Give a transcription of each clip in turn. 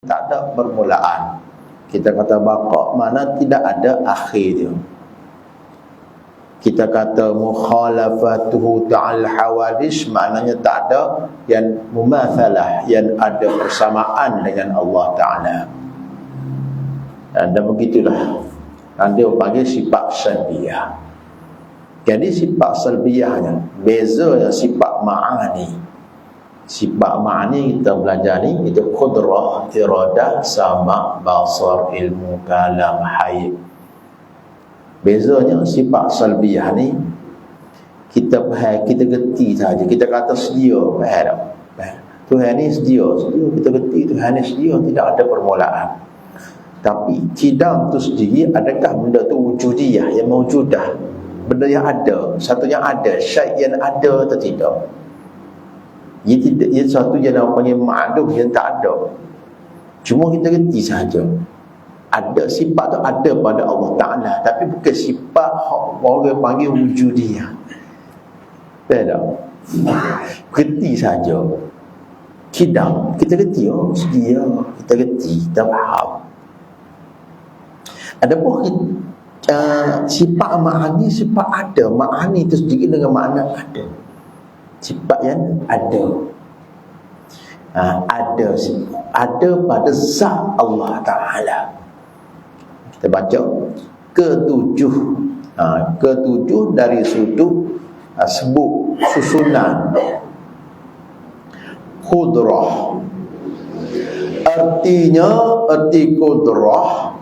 tak ada permulaan. Kita kata baqa mana tidak ada akhir dia. Kita kata mukhalafatuhu ta'al hawadis, maknanya tak ada yang mumathalah, yang ada persamaan dengan Allah Ta'ala. Dan begitulah dia panggil sifat salbiyah. Jadi sifat salbiyahnya beza dengan sifat ma'ani. Sifat ma'ani kita belajar ni, itu qudrah, iradah, sama, basar, ilmu, kalam, hayy. Bezanya sifat salbiyah ni kita faham, kita gerti saja. Kita kata sedia, faham tak? Tuhan ni sedia, kita gerti Tuhan ni sedia, tidak ada permulaan. Tapi kidam tu sendiri, adakah benda tu wujudiyah, yang mewujudah, benda yang ada, satunya ada, syai' yang ada atau tidak? Ia satu yang nak panggil ma'adum, yang tak ada. Cuma kita gerti sahaja. Ada sifat tu ada pada Allah Ta'ala, tapi bukan sifat orang panggil wujudiyah. Faham tak? Gerti sahaja. Kidam, kita gerti, oh sedia, kita gerti, kita faham. Adapun sifat ma'ani, sifat ada. Ma'ani itu sendiri dengan makna ada. Sifat yang ada. Ada pada zat Allah Ta'ala. Kita baca ketujuh dari sudut sebut susunan qudrah. Arti qudrah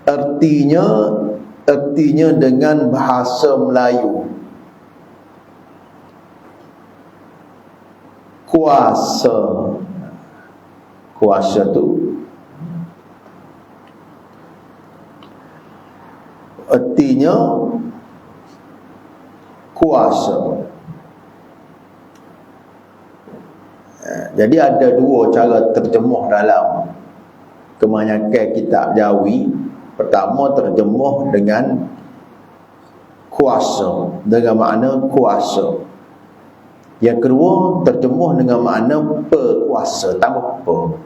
artinya dengan bahasa Melayu kuasa tu artinya kuasa. Jadi ada dua cara terjemuh dalam kebanyakan kitab Jawi. Pertama terjemuh dengan kuasa, dengan makna kuasa. Yang kedua terjemuh dengan makna perkuasa, tambah per.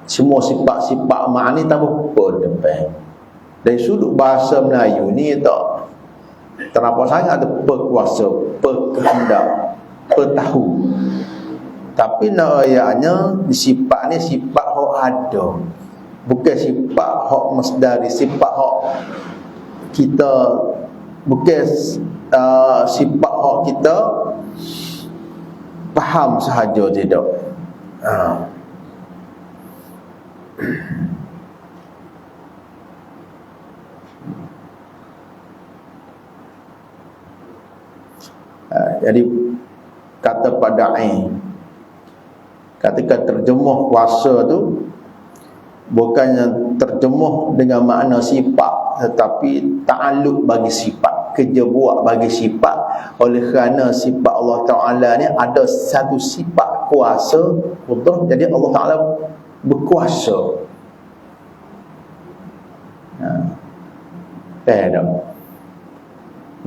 Semua sifat-sifat makna ni tambah per depan. Dari sudut bahasa Melayu ni tak terapa sangat ada perkuasa, perkehendak, pertahu. Tapi ayatnya sifat ni sifat hak ada. Bukan sifat hak masdari, sifat hak kita, bukan sifat hak kita faham sahaja, tidak. Jadi kata padai, ketika terjemuh kuasa tu bukannya terjemuh dengan makna sifat, tetapi ta'alluq bagi sifat, kerja buat bagi sifat. Oleh kerana sifat Allah Ta'ala ni ada satu sifat kuasa, betul? Jadi Allah Ta'ala berkuasa.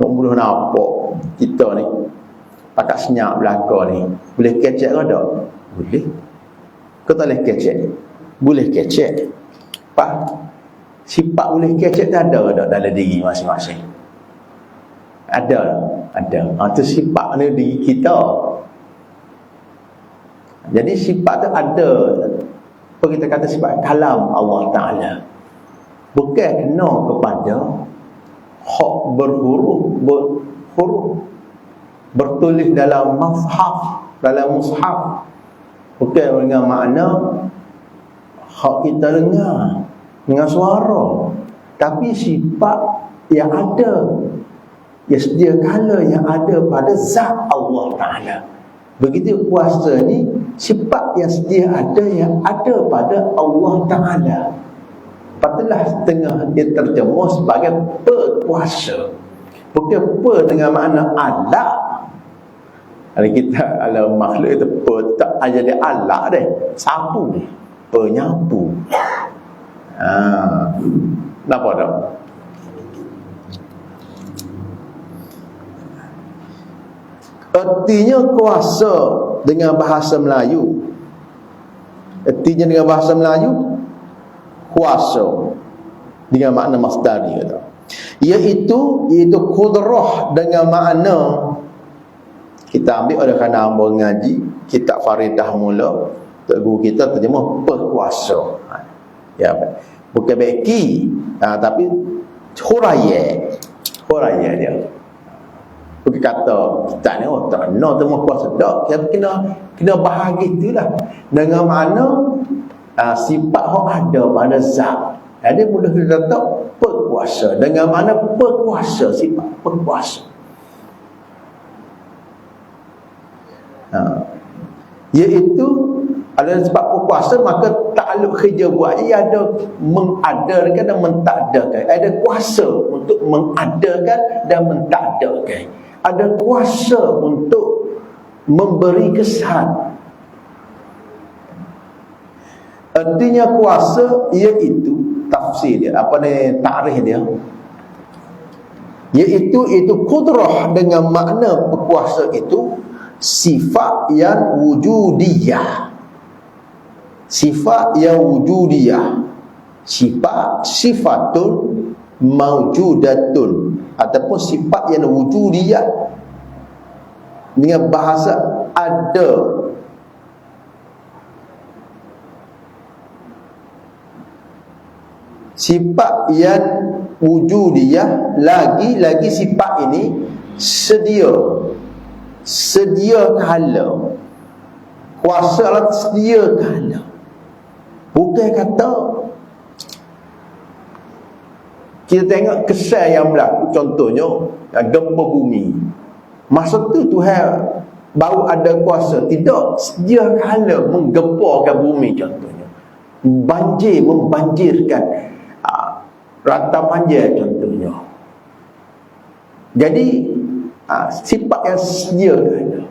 Nak boleh nampak kita ni pakat senyap belakang ni, boleh kecek ke tak? Boleh. Kau tak boleh kecek? Boleh kecek. Pak, sifat boleh kecek tak ada ke tak dalam diri masing-masing? Ada. Itu sifat ni diri kita. Jadi sifat tu ada. Apa kita kata sifat kalam Allah Ta'ala. Bukan kena kepada hak berhuruf bertulis dalam mushaf. Bukan dengan makna hak kita dengar dengan suara, tapi sifat yang ada, yang sedia kala yang ada pada zat Allah Ta'ala. Begitu kuasa ni sifat yang sedia ada, yang ada pada Allah Ta'ala. Patutlah tengah dia terjemuh sebagai perkuasa, bukan per dengan makna alat. Kalau kita alam makhluk itu per tak jadi alat deh, sapu, penyapu. Kenapa tak? Artinya kuasa dengan bahasa Melayu Artinya dengan bahasa Melayu, kuasa dengan makna masdari kata. Iaitu qudrah dengan makna, kita ambil oleh kerana hamba ngaji kitab Faridah mula, guru kita terjemah berkuasa. Ya, bukan beki, tapi huraya dia. Bukan kata kita ni tak nak temu kuasa dak, kena bahagi itulah dengan makna sifat yang ada pada zat. Ada mudah kita tahu berkuasa dengan makna berkuasa, sifat berkuasa. Iaitu ada sebab berkuasa, maka takluk kerja buat ia ada mengadakan dan mentakdakan. Ada kuasa untuk mengadakan dan mentakdakan. Ada kuasa untuk memberi kesan. Artinya kuasa iaitu tafsir dia, apa ni takrif dia, iaitu qudrah dengan makna berkuasa itu sifat yang wujudiyah. Sifat yang wujudiyah, sifatun maujudatun, ataupun sifat yang wujudiyah dengan bahasa ada. Sifat yang wujudiyah, lagi sifat ini sedia kala. Kuasa lah sedia kala. Bukan kata kita tengok kesan yang berlaku, contohnya gempa bumi. Masa tu Tuhan baru ada kuasa, tidak sedia kala menggemparkan bumi, contohnya banjir, membanjirkan rata banjir, contohnya. Jadi sifat yang sedia kala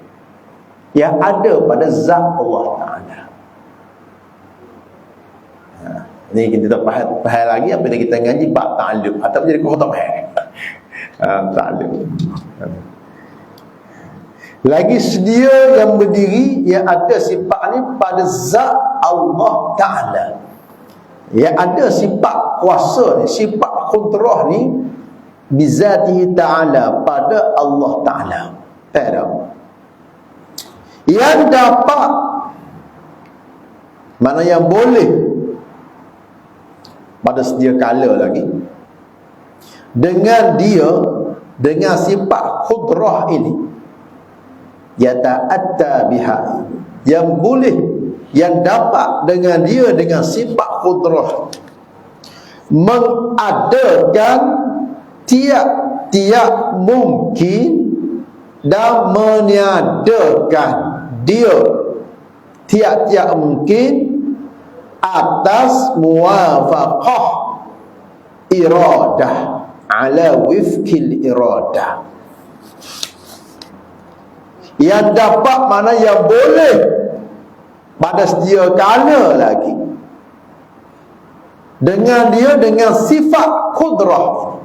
yang ada pada zat Allah Ta'ala. Ni kita faham lagi apa yang kita ngaji bab ta'alluq atau jadi kau tak faham ta'alluq. Lagi sedia yang berdiri yang ada sifat ni pada zat Allah Ta'ala. Yang ada sifat kuasa ni, sifat qudrah ni bizatihi ta'ala, pada Allah Ta'ala. Yang dapat, mana yang boleh pada sedia kala lagi, dengan sifat qudrah ini, yata'atta biha, yang boleh, yang dapat dengan dia, dengan sifat qudrah, mengadakan tiap-tiap mungkin dan meniadakan dia tiap-tiap mungkin atas muwafaqah iradah ala wifkil iradah. Yang dapat mana yang boleh pada sedia kala lagi, dengan dia, dengan sifat qudrah,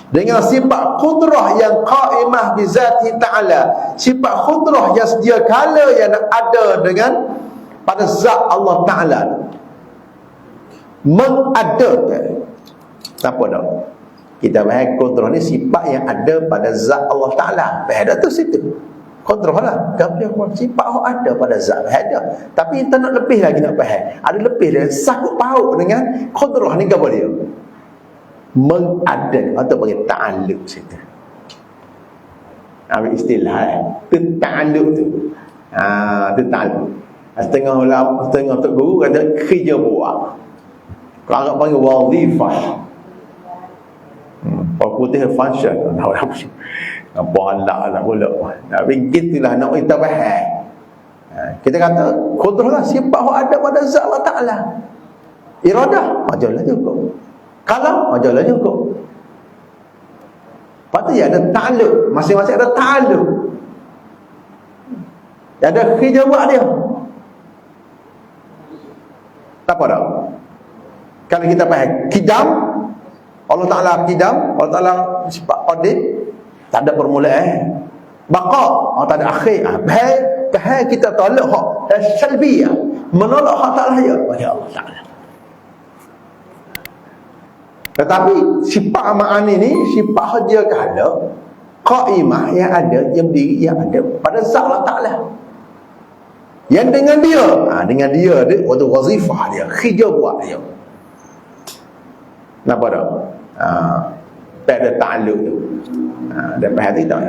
dengan sifat qudrah yang qaimah bi zati ta'ala, sifat qudrah yang sedia kala yang ada dengan pada zat Allah Ta'ala, mengadakan. Apa dah? Kita bahas qudrah ni sifat yang ada pada zat Allah Ta'ala. Bahas tu situ qudrah lah, sifat yang ada pada zat ada. Tapi kita nak lebih lagi, nak bahas ada lebih dia sakut paut dengan qudrah ni. Apa dia? Mengadakan atau bagi ta'alluq situ. Ambil istilah tu ta'alluq tu. Tu ta'alluq. Setengah ulama, setengah tok guru kata kerja buat. Kalau Arab panggil wazifah. Pak putih function. Apa halak lah pula. Tapi gitulah nak kita faham. Kita kata qudrah lah sifat yang ada pada zat Allah Ta'ala. Iradah majalah cukup. Kalam majalah cukup. Patut ya ada ta'alluq, masing-masing ada ta'alluq. Ada kerja buat dia. Apa dah? Kalau kita faham kidam, Allah Ta'ala kidam, Allah Ta'ala sifat qadim, tak ada permulaan. Baqa, tak ada akhir. Bahaya kita tolak hak salbiyah. menolak hak tak layak bagi Allah Ta'ala. Tetapi sifat ma'ani ni sifat haja kala qaimah yang ada, yang berdiri, yang ada pada zat Allah Ta'ala. Yang dengan dia waktu wazifah dia, khidja buat dia. Kenapa tak? Tak ada ta'aluk tu. Dia faham tak?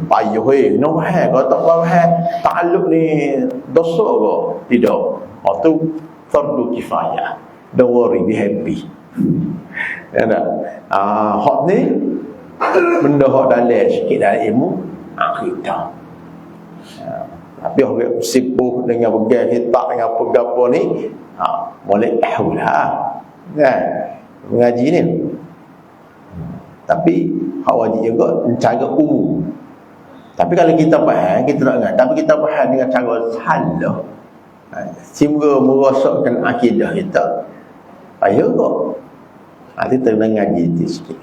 Payuh no faham. Kalau tak faham ta'aluk ni dosa ke? Tidak. Itu fardu kifayah. Don't worry, be happy. Ya tak? Hak ni benda hak dalam sikit dalam ilmu akidah. Tapi orang sibuk dengan pegang hitak dengan apa-apa ni, boleh lah kan mengaji ni. Tapi hak wajib juga cara umum. Tapi kalau kita faham, kita tak ingat, tapi kita faham dengan cara salah, sehingga merosakkan akidah kita, payah kok. Kita kena ngaji itu sikit.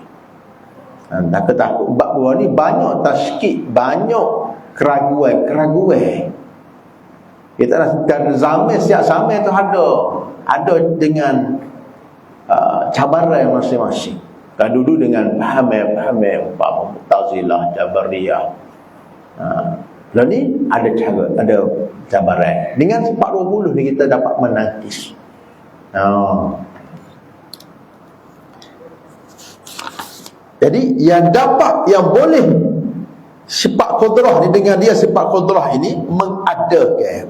Takut bab dua ni banyak taskik, banyak keraguan. Kita dan zaman, setiap zaman tu ada dengan cabaran masing-masing. Kan dulu dengan faham Mu'tazilah, Jabariyah. Lalu ni ada cabaran. Dengan 420 ni kita dapat menangkis. Jadi yang boleh sifat qudrah ni, dengan dia sifat qudrah ini mengadakan,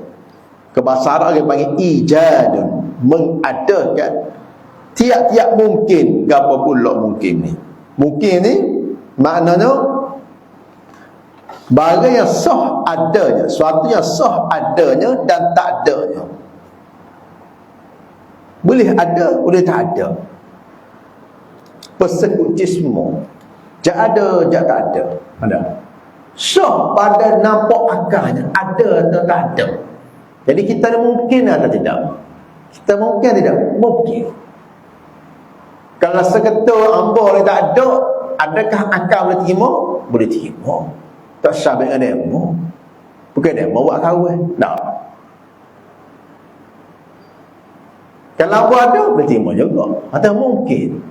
ke bahasa Arab dia panggil ijadun, mengadakan tiap-tiap mungkin. Apa pula mungkin ni? Mungkin ni maknanya barang yang sah adanya, sesuatu yang sah adanya dan tak adanya. Boleh ada, boleh tak ada. Persekutisme, jak ada, jak tak ada. Ada. Sah pada nampak akalnya, ada atau tak ada. Jadi kita ada mungkin atau tidak? Kita mungkin tidak? Mungkin. Kalau seketul ambor ni tak ada, adakah akal boleh terima? Boleh terima. Tak syabik dengan demo. Bukan demo buat kawan. Tak. Kalau apa ada, boleh terima juga. Atau mungkin.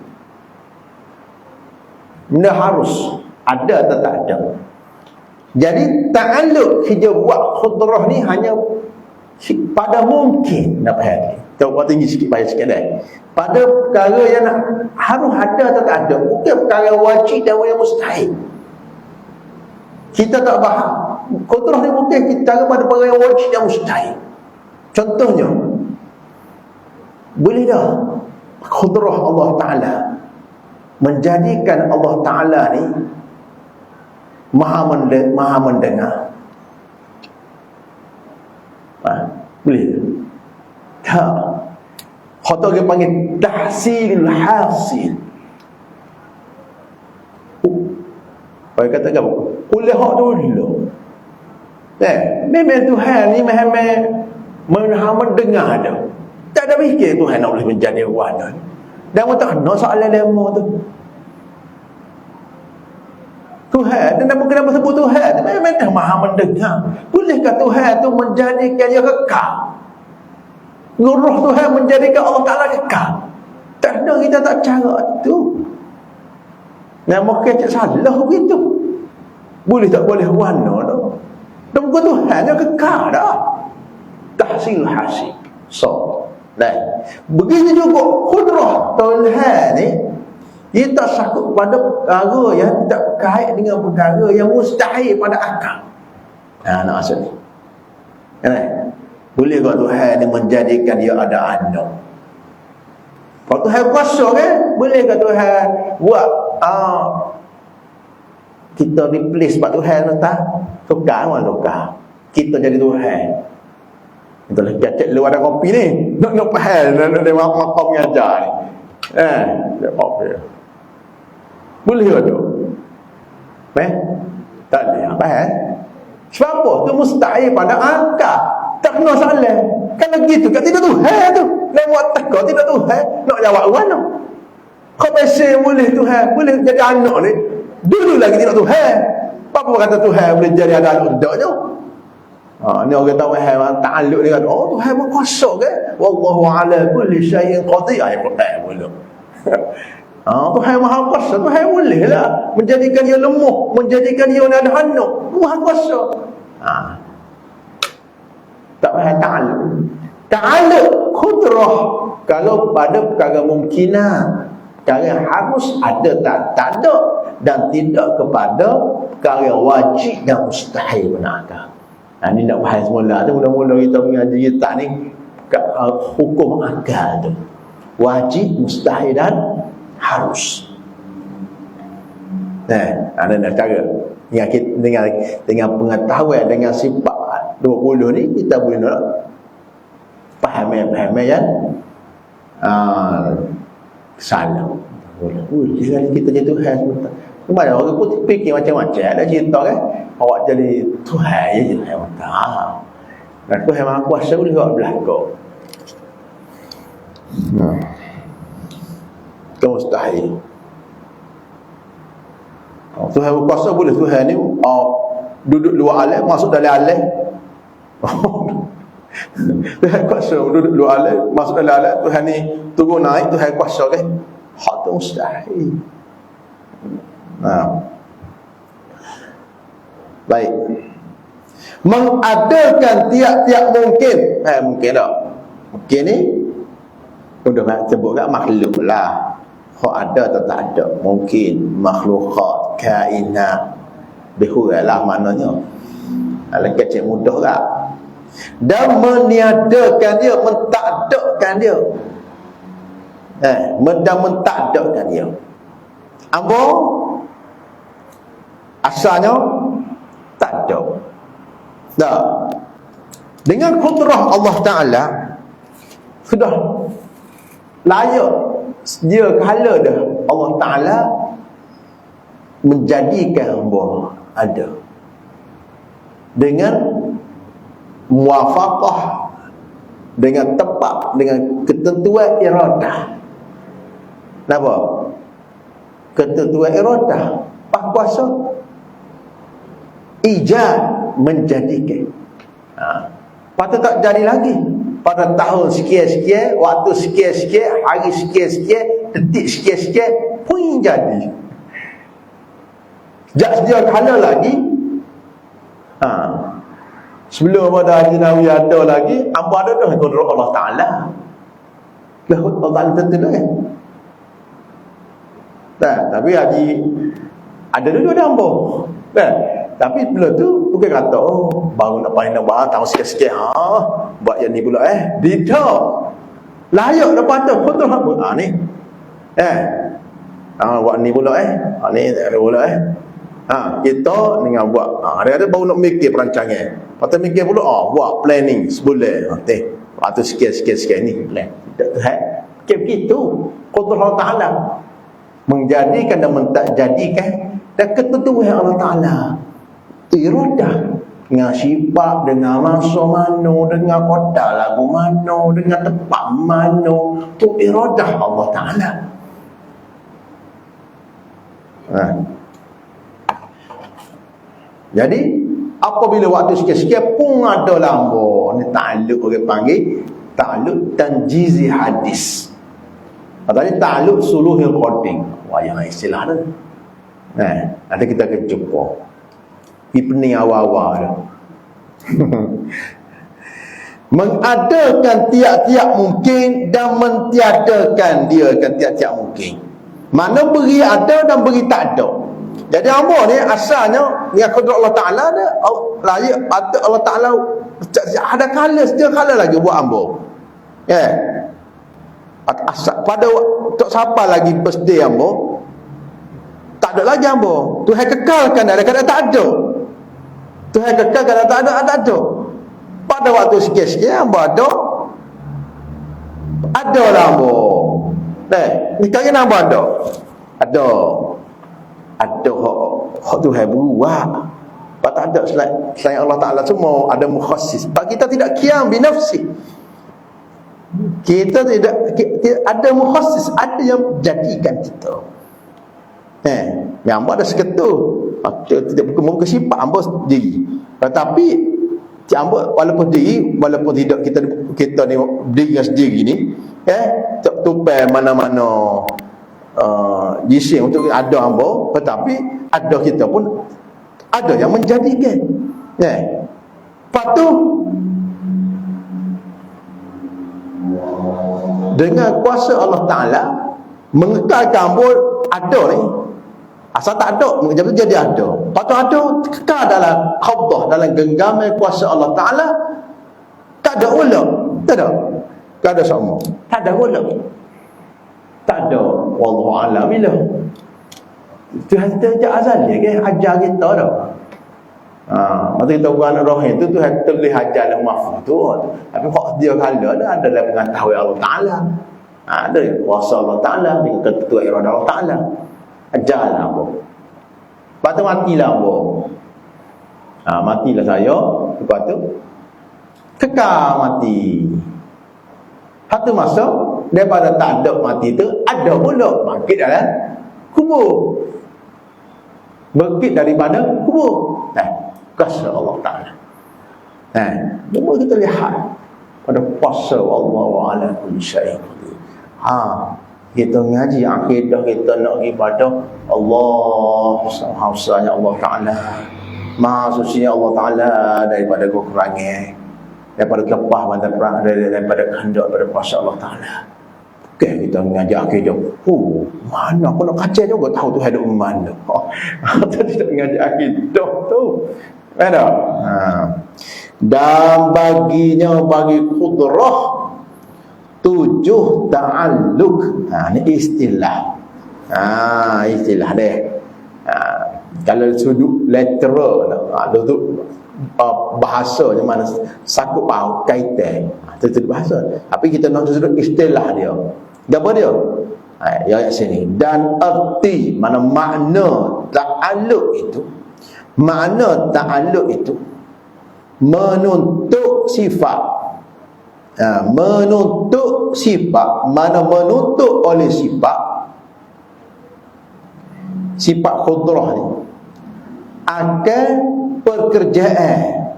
Benda harus ada atau tak ada. Jadi ta'aluk kerja buat khudrah ni hanya pada mungkin. Nak faham? Kita buat tinggi sikit, bayar sikit dah. Pada perkara yang harus ada atau tak ada, bukan perkara wajib dan yang mustahil. Kita tak faham. Khudrah ni mungkin kita pada perkara yang wajib dan mustahil. Contohnya, boleh dah khudrah Allah Ta'ala menjadikan Allah Ta'ala ni maha mendengar. Boleh tak? Kata dia panggil tahsilul hasil. Orang kata apa? Boleh hak dulu. Memang Tuhan ni maha mendengar dah. Tak ada fikir Tuhan nak boleh menjadi warna. Dan tak kena soalan demo tu. Tuhan, dan kenapa sebut Tuhan? Memang dah maha mendengar. Bolehkah Tuhan tu menjadikan dia kekal? Roh Tuhan menjadikan Allah Ta'ala kekal? Tak ada, kita tak cara tu. Dan mungkin cik salah begitu. Boleh tak boleh warna tu? Dan bukan Tuhan yang kekal dah. Tahsil hasil. So, begitu juga kudrah Tuhan ni, dia tak sakut pada perkara yang tak kait dengan perkara yang mustahil pada akal. Nak maksud ni. Boleh kau Tuhan ni menjadikan dia ada anak? Kalau Tuhan kuasa kan, boleh kau Tuhan buat kita replace sebab Tuhan tak? Tukar mana tukar? Kita jadi Tuhan. Itulah jacek lu ada kopi ni. Nak faham nak dia makom ngajar ni. Dia apa? Boleh ke tu? Tak ada. Faham? Sebab apa? Tu mustahil pada akal. Tak kena salah. Kalau gitu kat tidak Tuhan tu. Lewat teka tidak Tuhan. Nak jawab mana? Kau pesen boleh Tuhan, boleh jadi anak ni. Dulu lagi tidak Tuhan. Apa kata Tuhan boleh jadi anak udaknya? Ni orang tahu ta'alluq dia kata, oh Tuhan Maha Kuasa ke? Wallahu ala kulli syai'in qadir. Ayat Quran pula. Tuhan Maha Kuasa, Tuhan boleh lah menjadikan dia lemah, menjadikan dia ada handuk. Maha Kuasa. Tak faham ta'alluq. Ta'alluq qudrah kalau pada perkara mungkinat. Perkara harus ada tak ada, dan tidak kepada perkara wajib dan mustahil benar. Ni nak bahas semula tu, mula-mula kita mengaji tak ni hukum akal tu. Wajib, mustahil dan harus. Ada nak cara dengan pengetahuan, dengan sifat 20 ni kita boleh nak faham yang salah. Kita jadi Tuhan sebentar. Kemana orang putih fikir macam-macam. Ada cerita kan, awak jadi Tuhan je Tuhan tak. Dan Tuhan Maha Kuasa boleh buat belakang. Itu mustahil. Tuhan Maha Kuasa boleh. Tuhan ni duduk luar alam, masuk dalam alam. Tuhan Kuasa duduk luar alam, masuk dalam alam. Tuhan ni turun naik, Tuhan Kuasa kan. Hak tu mustahil. Baik. Mengadakan tiap-tiap mungkin. Mungkin tak? Mungkin ni udah nak sebut kat makhluk lah. Hak ada atau tak ada? Mungkin. Makhlukat, kainat. Behuralah maknanya. Alah kecil mudah tak? Dan meniadakan dia, mentakdakan dia. Dan mentakdakan dia. Apa? Asalnya tak ada. Tak. Dengan kudrah Allah Ta'ala sudah layak dia kala dah Allah Ta'ala menjadikan hamba ada dengan muwafaqah, dengan tepat, dengan ketentuan iradah. Kenapa? Ketentuan iradah, pas kuasa ijad menjadikan. Patut tak jadi lagi. Pada tahun sekian-sekian, waktu sekian-sekian, hari sekian-sekian, detik sekian-sekian pun jadi. Jak sedia kala lagi. Sebelum pada Haji Nawi ada lagi, hamba ada dah kudrat Allah Ta'ala. Lah Allah Ta'ala tentu dah kan. Tapi Haji ada dulu ada hamba. Tapi bila tu bukan kata baru nak paling nak buat tahu sikit-sikit buat yang ni pula tidak. Layak dapat tu kudrat hamba. Ni. Buat ni pula ni ada pula kita dengan buat dia kata baru nak mikir perancangan. Patut mikir pula buat planning sebulan. Waktu sikit-sikit ni plan. Tak Tuhan. Begitu kudrat Allah Ta'ala menjadikan dan mentakjadikan dan ketentuan Allah Ta'ala. Iradah dengan sifat, dengan masa mano, dengan kota lagu mano, dengan tempat mano, tu iradah Allah Ta'ala. Jadi apabila waktu sikit-sikit pun ada lambo, ni ta'alluq orang panggil ta'alluq tanjizi hadis. Tadi ta'alluq suluhil qading. Wah, yang istilah tu. Nanti kita akan jumpa. Ini awal-awal tu. Mengadakan tiap-tiap mungkin dan mentiadakan dia kan tiap-tiap mungkin. Mana beri ada dan beri tak ada. Jadi hamba ni asalnya dengan kudrat Allah Ta'ala dia layak patut Allah Ta'ala ada kala setiap kala lagi buat hamba. Pada tak siapa lagi birthday hamba tak ada lagi hamba. Tuhan kekalkan ada kadang tak ada. Tuhan kekalkan ada tak ada. Pada waktu sikit-sikit hamba ada lah hamba. Ni kali hamba ada hak Tuhan buat. Tak ada selain Allah Ta'ala semua ada mukhassis. Sebab kita tidak qiyam binafsi. Kita tidak ada mukhassis, ada yang jadikan kita. Yang hamba ada seketul. Tidak bukan sifat hamba sendiri. Tetapi Ambok walaupun tidak kita ni berdiri sendiri ni, tak tupai mana-mana jisim untuk ada ambok, tetapi ada kita pun ada yang menjadikan. Lepas tu dengan kuasa Allah Ta'ala mengekalkan ambok ada ni. Asal tak ada, menjadi jadi ada. Lepas tu ada, kekal dalam qabdah, dalam genggaman kuasa Allah Ta'ala. Tak ada ulak. Tak ada sama. Tak ada ulak. Tak ada. Wallahu'alam bila. Tuhan kita ajak azal dia kan, ajar kita dah. Masa kita bukan roh itu, Tuhan tulis ajar dan mahfuz tu. Tapi hak dia kala dah ada dalam pengetahuan Allah Ta'ala. Ada kuasa Allah Ta'ala, dengan ketua iradah Allah Ta'ala. Ajarlah apa. Lepas tu matilah apa. Matilah saya. Lepas tu kekal mati. Satu masa daripada tak ada mati tu, ada pula bangkit dalam kubur. Bangkit daripada kubur. Kuasa Allah Ta'ala. Semua kita lihat pada kuasa Allah ala kulli syai'in qadir. Kita ngaji akidah, kita nak pergi pada Allah, maha Allah Ta'ala, maha sucinya Allah Ta'ala daripada kekurangan, daripada kepah, daripada kehendak, daripada kuasa Allah Ta'ala. Okay, kita ngaji akidah. Mana aku nak kacau juga tahu tu hidup mana. Kita tidak ngaji akidah tu. Ada. Dan bagi kudrah 7 ta'alluq. Ni istilah. Istilah dia. Kalau sudut literal, tu bahasa je mana sakut paut kaitan. Itu bahasa. Tapi kita nak sudut istilah dia. Apa dia? Ayat sini. Dan erti, mana makna ta'alluq itu. Makna ta'alluq itu menuntut sifat. Menuntut sifat, mana menuntut oleh sifat khudrah ni akan pekerjaan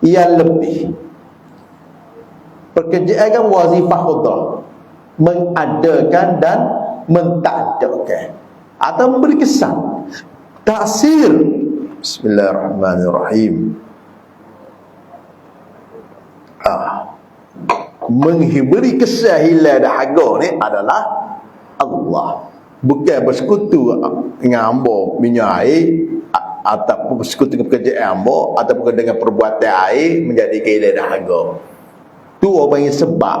yang lebih. Pekerjaan kan wazifah khudrah, mengadakan dan mentakdakan atau memberi kesan, taksir. Bismillahirrahmanirrahim. Menghiburi kesahilan dahaga ni adalah Allah. Bukan bersekutu dengan hamba minyak air, ataupun bersekutu dengan pekerjaan hamba, ataupun dengan perbuatan air menjadi kehilangan dahaga. Tu orang yang sebab.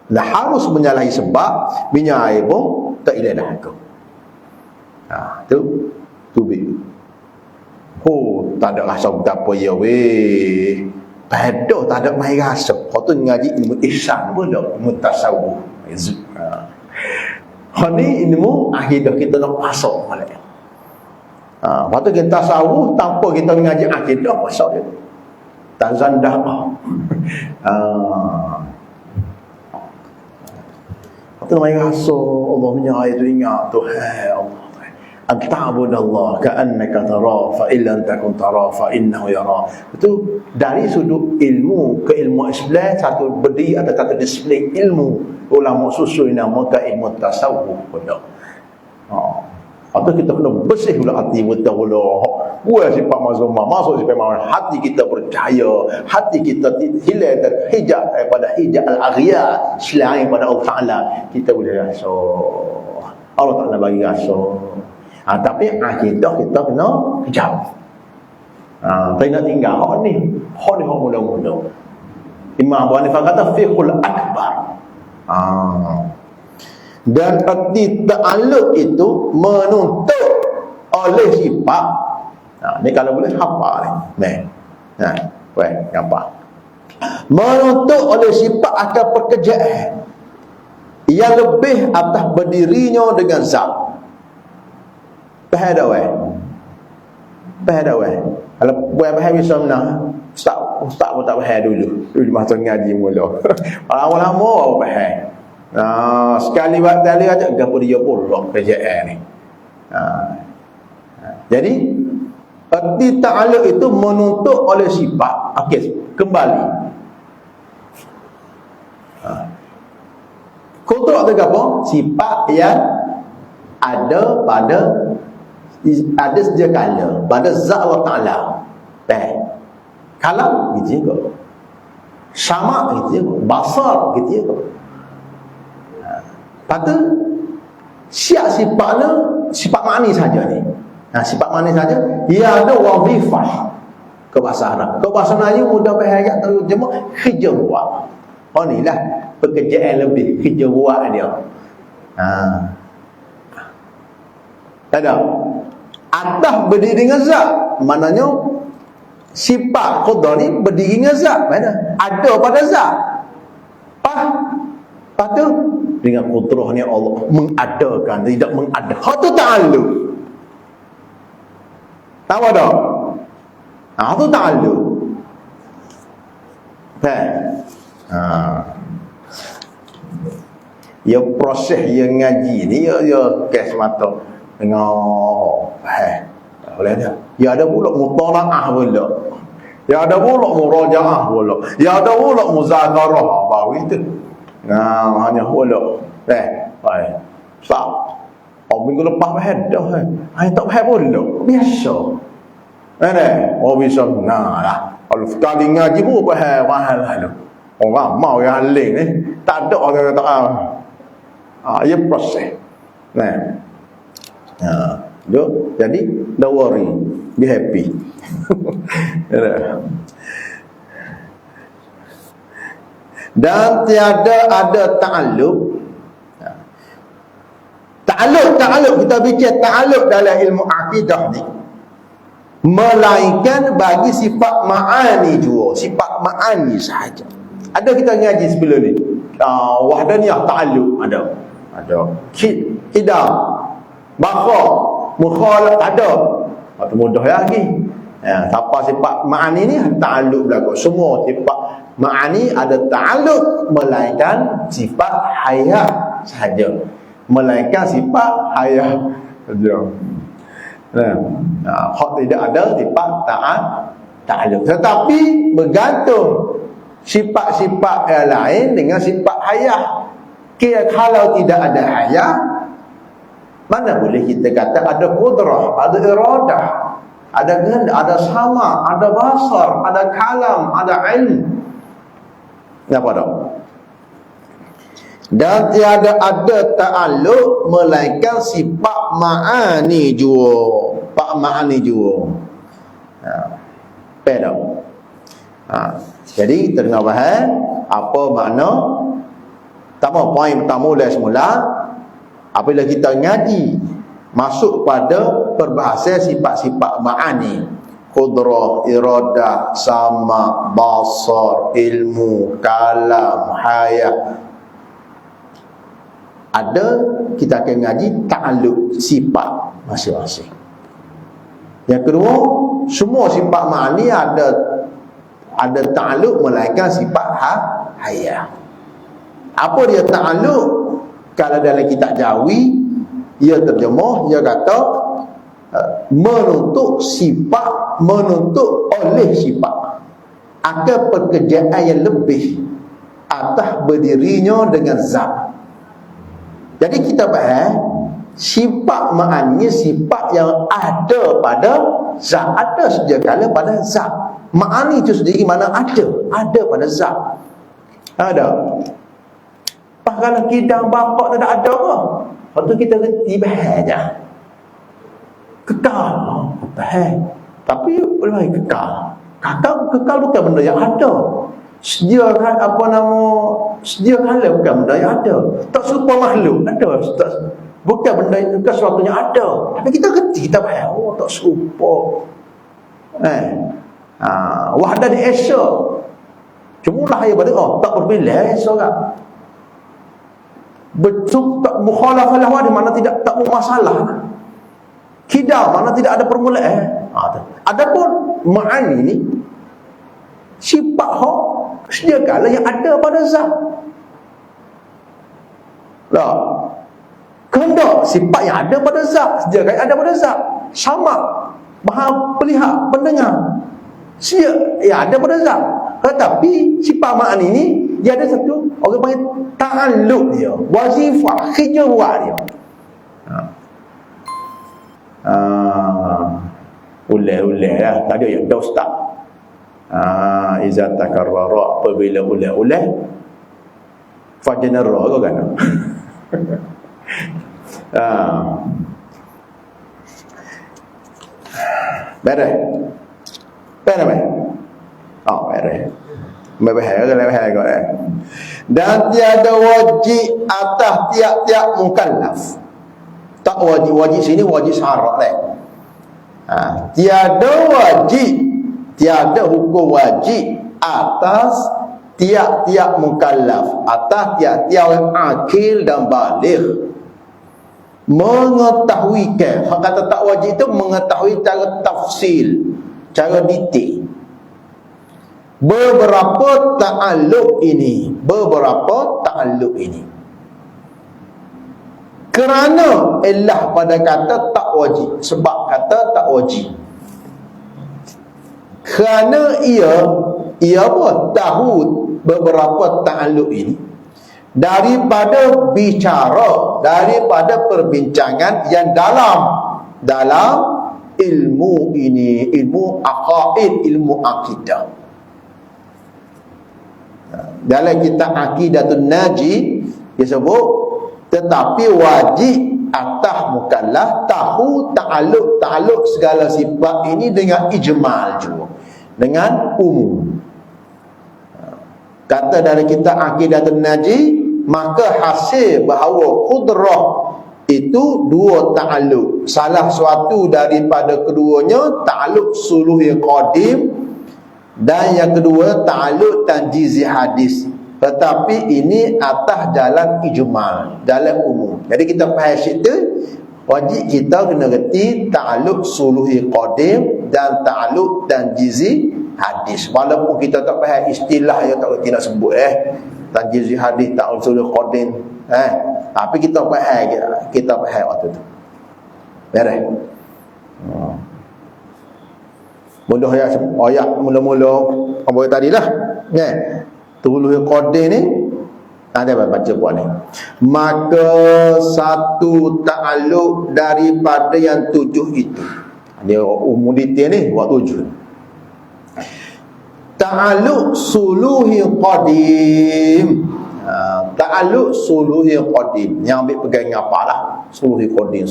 Dah harus menyalahi sebab, minyak air pun tak hilang dahaga. Tu tak ada rasa apa ya weh. Padah tak ada main rasa. Kau tu ngaji ilmu ihsan pun dah, ilmu tasawuf. Ni ilmu akidah kita nak pasok balik. Lepas tu kita tasawuf tanpa kita mengaji akidah, pasok dia. Tazan dah. Lepas tu main rasa Allah menyayai tu ingat Tuhan Allah. Anta'budallah ka'annaka tara fa illam takun tara fa innahu yara. Itu dari sudut ilmu ke ilmu Islam, satu berdiri atau kata disiplin ilmu ulama susun namakan ilmu tasawuf pula. Atau kita kena bersih pula hati kita pula. Buat sifat mazmumah, masuk sifat mazmumah, hati kita percaya, hati kita hilang dan hijab daripada hijab al-aghyar selain pada Allah Ta'ala. Kita boleh rasa Allah Ta'ala bagi rasa. Tapi akidah kita kena kejap. Tak nak tinggal hak ni mula-mula. Imam Abu Hanifah kata fiqhul akbar. Dan arti ta'alluq itu menuntut oleh sifat. Ni kalau boleh hafal ni. Gampang. Menuntut oleh sifat akan pekerjaan yang lebih atas berdirinya dengan zat. Faham dah weh. Kalau buat faham bisa menang. Ustaz pun tak faham dulu masa ngaji mula. Lama-lama faham. Sekali buat kali aja gapo dia pulak kerjaan ni. Jadi arti ta'alluq itu menuntut oleh sifat Okey, kembali. Kudrat tu apa? Sifat yang ada sedia kala pada zat Allah Ta'ala. Kalam gitu juga, sama gitu juga, basar gitu juga. Lepas tu siap sifatnya sifat ma'ani saja ni. Sifat ma'ani saja, ia ada wazifah ke bahasa Arab. Ke bahasa Melayu mudah berharap terjemah kerja buat. Oh ni lah pekerjaan lebih, kerja buat dia. Tak ada. Atas berdiri dengan zat, maknanya sifat qudra ni berdiri dengan zat. Mana? Ada pada zat. Lepas tu dengan qudrah ni Allah mengadakan, tidak mengada. Hak tu ta'alluq. Tahu tak? Tu ta'alluq. Ya proses yang ngaji ni ya kes mata tengok boleh dia. Ya ada pula mutalaah pula. Ya ada pula murajaah pula. Ya ada pula muzakarah baru itu. Hanya pula. Sah. Minggu lepas faham dah. Tak faham pula. Biasa. Bisa lah. Kalau sekali ngaji pun faham lah. Orang mau yang haling ni. Tak ada orang kata ia proses. Jadi don't worry, be happy. Dan tiada ada ta'alluq. Ta'alluq kita bincang ta'alluq dalam ilmu akidah ni, melainkan bagi sifat ma'ani juga, sifat ma'ani sahaja. Ada kita ngaji sebelum ni wahdaniyah ta'alluq ada kidam bakha mukhalaf ada. Waktu mudah lagi. Siapa sifat ma'ani ni ta'alluq berlaku. Semua sifat ma'ani ada ta'alluq, melainkan sifat hayat sahaja. Melainkan sifat hayat sahaja. Hak tidak ada sifat ta'alluq. Tetapi bergantung sifat-sifat yang lain dengan sifat hayat. Kalau tidak ada hayat, mana boleh kita kata ada qudrah, ada iradah, ada kehendak, ada sama, ada basar, ada kalam, ada ilmu. Apa dah? Dan tiada ada ta'alluq melainkan sifat ma'ani jua. Pak ma'ani jua. Dah. Jadi terdengar faham apa makna? Pertama, poin pertama dah semula, apabila kita ngaji masuk pada perbahasan sifat-sifat ma'ani, qudrah, iradah, sama, basar, ilmu, kalam, hayat, ada kita akan ngaji ta'alluq sifat masing-masing. Yang kedua, semua sifat ma'ani ada ta'alluq melainkan sifat hayat. Apa dia ta'alluq? Kalau dalam kitab Jawi, ia terjemah, ia kata menuntut sifat, menuntut oleh sifat akan pekerjaan yang lebih atas berdirinya dengan zat. Jadi kita faham sifat ma'ani sifat yang ada pada zat, ada sedia kala pada zat. Ma'ani itu sendiri mana ada pada zat. Ada. Kalau kidang bapak tak ada apa? Lepas tu kita reti bahannya kekal. Tapi boleh kekal. Kekal bukan benda yang ada. Sedia kala bukan benda yang ada. Tak serupa makhluk ada. Bukan benda yang bukan sesuatu yang ada. Tapi kita reti, kita faham tak serupa. Wahdan Esa. Cuma lah yang pada tak berbeza seorang. Betul tak mukhalafah lahwa di mana tak bermasalah. Kidam mana tidak ada permulaan. Adapun ma'ani ni sifat hak sedia kala yang ada pada zat. Kehendak sifat yang ada pada zat, sedia kala ada pada zat. Sama, maha pelihat, pendengar. Ya ada pada zat. Tetapi sifat ma'ani ni dia ada satu orang panggil ta'alluq dia, wazifah, kerja buat dia. Ulai lah. Tadi yang dah ustaz. Iza takarrara, apabila ulai fajenera ke kan? Beres. Beres. Beres. Dan tiada wajib atas tiap-tiap mukallaf. Tak wajib sini wajib syarat lah. Tiada wajib, tiada hukum wajib atas tiap-tiap mukallaf, atas tiap-tiap orang akil dan baligh mengetahui ke. Kata tak wajib itu mengetahui cara tafsil, cara detail beberapa ta'alluq ini. Kerana elah pada kata tak wajib, sebab kata tak wajib, kerana ia pun tahu beberapa ta'alluq ini daripada bicara, daripada perbincangan yang dalam ilmu ini, ilmu aqaid, ilmu akidah. Dalam kitab Aqidatun Naji dia sebut, tetapi wajib atas mukallaf tahu ta'alluq segala sifat ini dengan ijmal juga, dengan umum. Kata dari kitab Aqidatun Naji, maka hasil bahawa qudrah itu dua ta'alluq. Salah suatu daripada keduanya ta'alluq suluhi qadim, dan yang kedua ta'alluq tanjizi hadis. Tetapi ini atas jalan ijmal, jalan umum. Jadi kita faham situ, wajib kita kena reti ta'alluq suluhi qadim dan ta'alluq tanjizi hadis. Walaupun kita tak faham istilah yang tak reti nak sebut tanjizi hadis, ta'alluq suluhi qadim, tapi kita faham waktu tu. Beres. Mudah ayat mula-mula apa tadilah. Suluhi qadim ni ada baca buat ni. Maka satu ta'alluq daripada yang tujuh itu. Dia umum detail ni buat tujuh. Ta'alluq suluhi qadim. Ta'alluq suluhi qadim. Yang ambil pegang apalah? Suluhi qadim.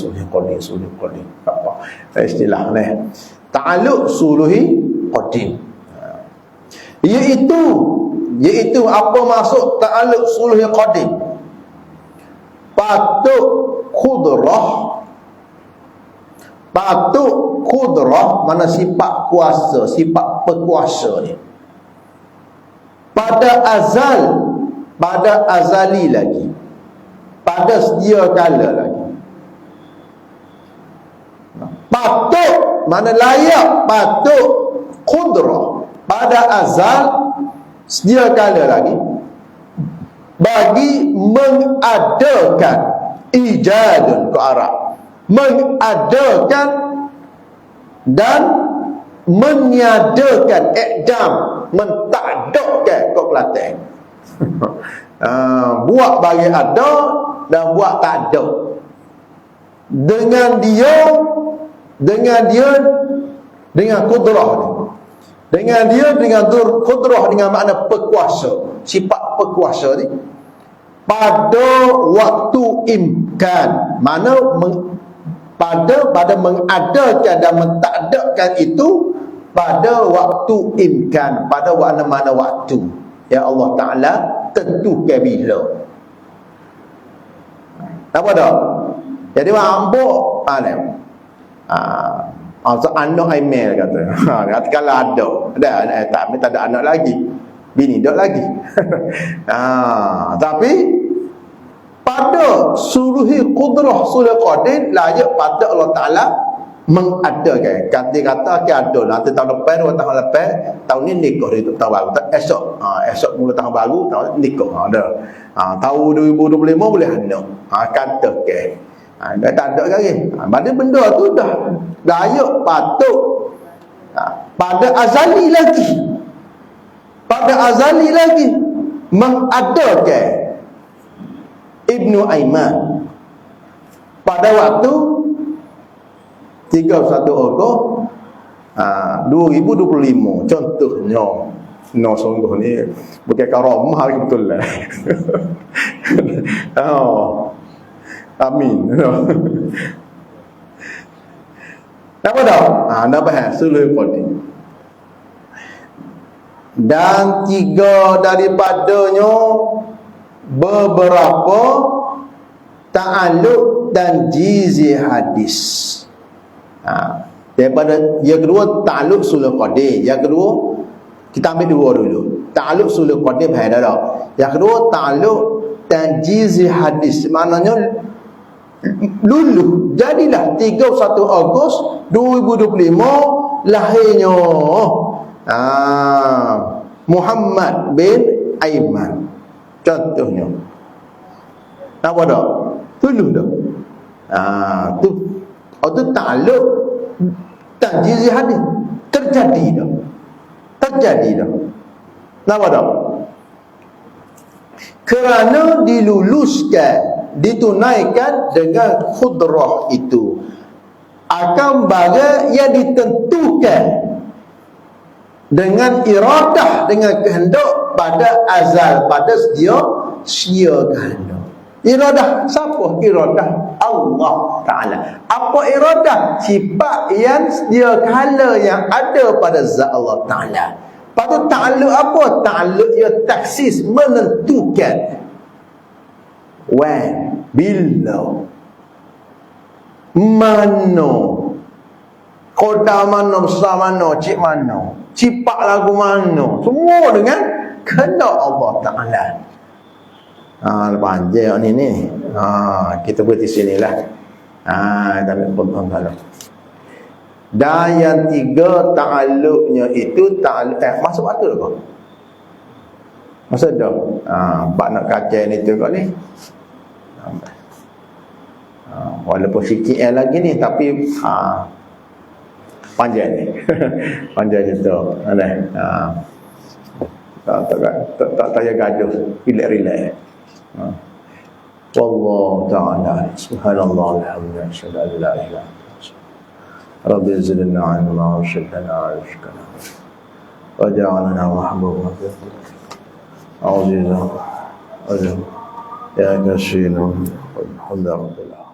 Apa istilah ni? Ta'alluq suluhi qadim. Iaitu apa maksud ta'alluq suluhi qadim? Patut qudrah mana sifat kuasa, sifat berkuasa ni. Pada azali lagi, pada sedia kala lagi. Patut mana layak, patut qudrah pada azal sedia kala lagi bagi mengadakan ijadun ke Arab, mengadakan dan meniadakan ikdam, mentakdakkan ke Kelantan. Buat bagi ada dan buat tak ada. Dengan kudrah ni. Dengan kudrah, dengan makna berkuasa, sifat berkuasa ni pada waktu imkan, mana pada mengadakan dan mentakdakan itu pada waktu imkan, pada mana-mana waktu yang Allah Ta'ala tentukan bila. Apa dah? Jadi mambuk anak email kata. Kata kalau ada tak ada anak lagi, bini dak lagi. Tapi pada suluhi qudrah suluhi qadir layak pada Allah Ta'ala mengadakan. Kata-kata ada nanti tahun lepas, 2 tahun lepas, tahun ni nikah dia tahun baru. Esok mula tahun baru, tahun nikah ada. Tahun 2025 boleh anak. Kata ke. Dah tak ada lagi. Pada benda tu dah layak patut pada azali lagi mengadakan Ibnu Aiman pada waktu 31 Ogos 2025. Contohnya sungguh ni bukan karamah betul lah. Amin. Apa dah? Anda bahas sulh qadi. Dan 3 daripadanya beberapa ta'alluq dan jizi hadis. Daripada yang kedua ta'alluq sulh qadi. Yang kedua kita ambil 2 dulu. Ta'alluq sulh qadi bahaya dah. Yang kedua ta'alluq dan jizi hadis. Maknanya luluh jadilah 31 Ogos 2025 lahirnya Muhammad bin Aiman. Contohnya apa dah? Luluh dah. Tu ta'alluq tanjiz hadis terjadi dah. Kenapa dah? Kerana diluluskan, ditunaikan dengan khudrah itu akan barang yang ditentukan dengan iradah, dengan kehendak pada azal, pada sedia kala. Iradah siapa? Iradah Allah Ta'ala. Apa iradah? Sifat yang sedia kala yang ada pada zat Allah Ta'ala. Lepas tu ta'alluq apa? Ta'alluq ya taksis, menentukan. When, bila, mana, koda mana, besar mana, cik mana, cipak lagu mana, semua dengan kehendak Allah Ta'ala. Panjang ni. Kita berhenti sinilah. Kita ambil potong kalau. Dan yang 3 ta'alluqnya itu ta'alluq masuk waktu ke? Masa dah. Bak nak kacau ni tu kau ni. Walaupun sikit lagi ni tapi panjang ni. Panjang tu. Tak payah gaduh. Relax. Wallahu ta'ala subhanallah alhamdulillah syada la ilaha illa rabbi zidna ilma wa shaddana ishkana wa ja'alna mahbuban a'udhu ya kasinu alhamdulillah.